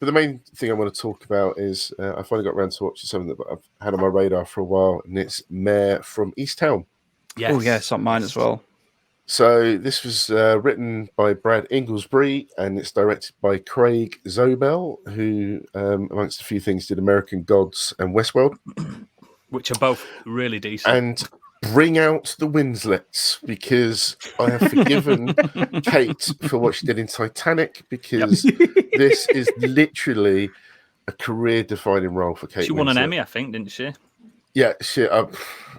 But the main thing I want to talk about is I finally got around to watching something that I've had on my radar for a while, and it's Mare from Easttown. Yes. Oh, yeah, it's on mine as well. So this was written by Brad Inglesbury, and it's directed by Craig Zobel, who, amongst a few things, did American Gods and Westworld. Which are both really decent. And bring out the Winslets, because I have forgiven Kate for what she did in Titanic, because this is literally a career-defining role for Kate She won an Winslet. Emmy, I think, didn't she? Yeah,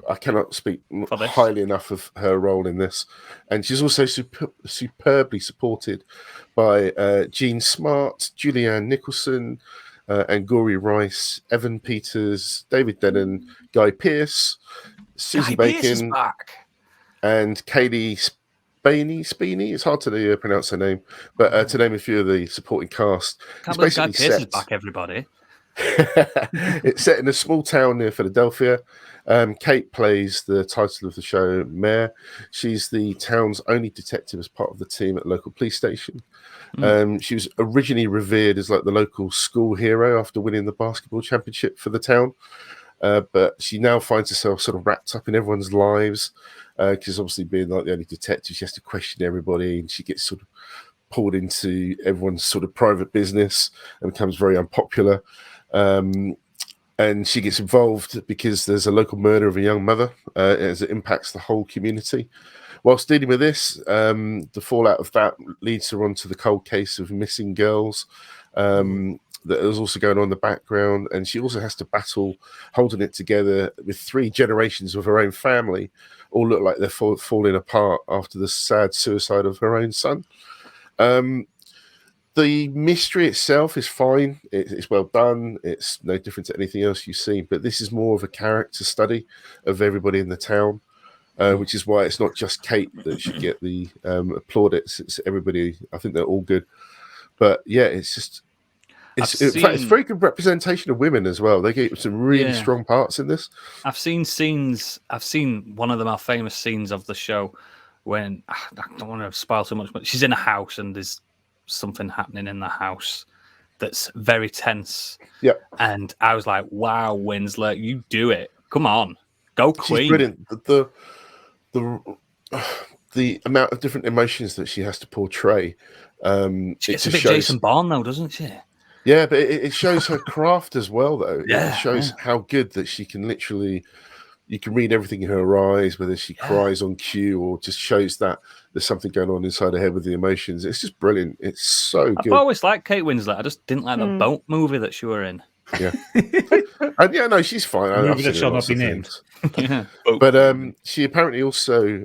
I cannot speak highly enough of her role in this. And she's also superbly supported by Jean Smart, Julianne Nicholson, Angourie Rice, Evan Peters, David Denon, Guy Pearce, Susie Guy Pearce is Bacon, back. and Kaylee Spiney. It's hard to pronounce her name, but to name a few of the supporting cast. Can't believe Guy Pearce is back, everybody. It's set in a small town near Philadelphia. Kate plays the title of the show, Mare. She's the town's only detective as part of the team at the local police station. She was originally revered as like the local school hero after winning the basketball championship for the town. But she now finds herself sort of wrapped up in everyone's lives, because obviously being like the only detective, she has to question everybody, and she gets sort of pulled into everyone's sort of private business and becomes very unpopular. And she gets involved because there's a local murder of a young mother as it impacts the whole community. Whilst dealing with this, the fallout of that leads her onto the cold case of missing girls that is also going on in the background. And she also has to battle holding it together with 3 generations of her own family, all look like they're falling apart after the sad suicide of her own son. The mystery itself is fine. It's well done. It's no different to anything else you've seen, but this is more of a character study of everybody in the town, which is why it's not just Kate that should get the plaudits. It's everybody. I think they're all good. But yeah, it's just... in fact, it's very good representation of women as well. They get some really strong parts in this. I've seen scenes. I've seen one of the more famous scenes of the show when... I don't want to spoil too much, but she's in a house and there's something happening in the house that's very tense. Yeah. And I was like, wow, Winslet, you do it. Come on. Go Queen. She's brilliant. The amount of different emotions that she has to portray. She gets a bit Jason Bourne, though, doesn't she? Yeah, but it shows her craft as well, though. Yeah, it shows how good that she can literally... You can read everything in her eyes, whether she cries on cue or just shows that there's something going on inside her head with the emotions. It's just brilliant. It's so good. I've always liked Kate Winslet. I just didn't like the boat movie that she were in. Yeah. And yeah, no, she's fine. Movie that shall not be named. Yeah. But she apparently also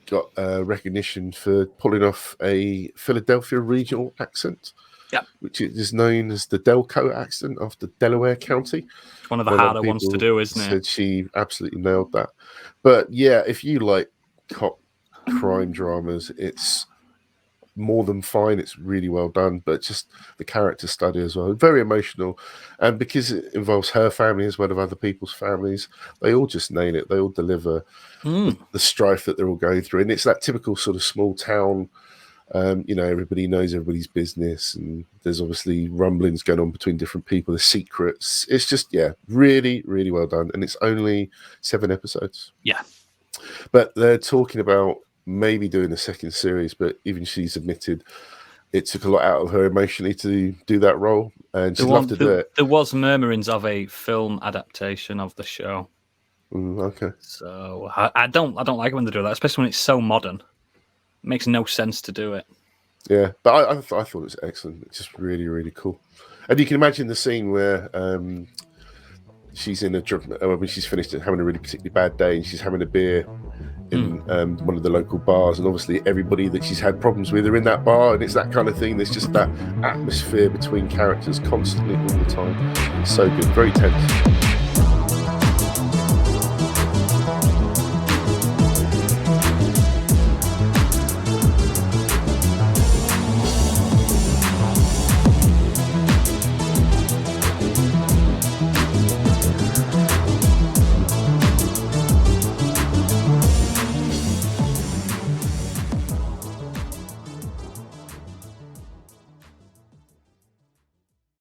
got recognition for pulling off a Philadelphia regional accent. Yeah, which is known as the Delco accent after Delaware County. It's one of the harder ones to do, isn't it? Said she absolutely nailed that. But yeah, if you like cop crime dramas, it's more than fine. It's really well done, but just the character study as well, very emotional. And because it involves her family as well as other people's families, they all just nail it. They all deliver the strife that they're all going through. And it's that typical sort of small town. Everybody knows everybody's business, and there's obviously rumblings going on between different people, the secrets. It's just, really, really well done. And it's only 7 episodes. Yeah. But they're talking about maybe doing a second series, but even she's admitted it took a lot out of her emotionally to do that role, and she'd love to do it. There was murmurings of a film adaptation of the show. Okay. So I don't like it when they do that, especially when it's so modern. It makes no sense to do it. Yeah, but I thought it was excellent. It's just really, really cool. And you can imagine the scene where she's in when she's finished having a really particularly bad day, and she's having a beer in one of the local bars, and obviously everybody that she's had problems with are in that bar, and it's that kind of thing. There's just that atmosphere between characters constantly all the time. It's so good, very tense.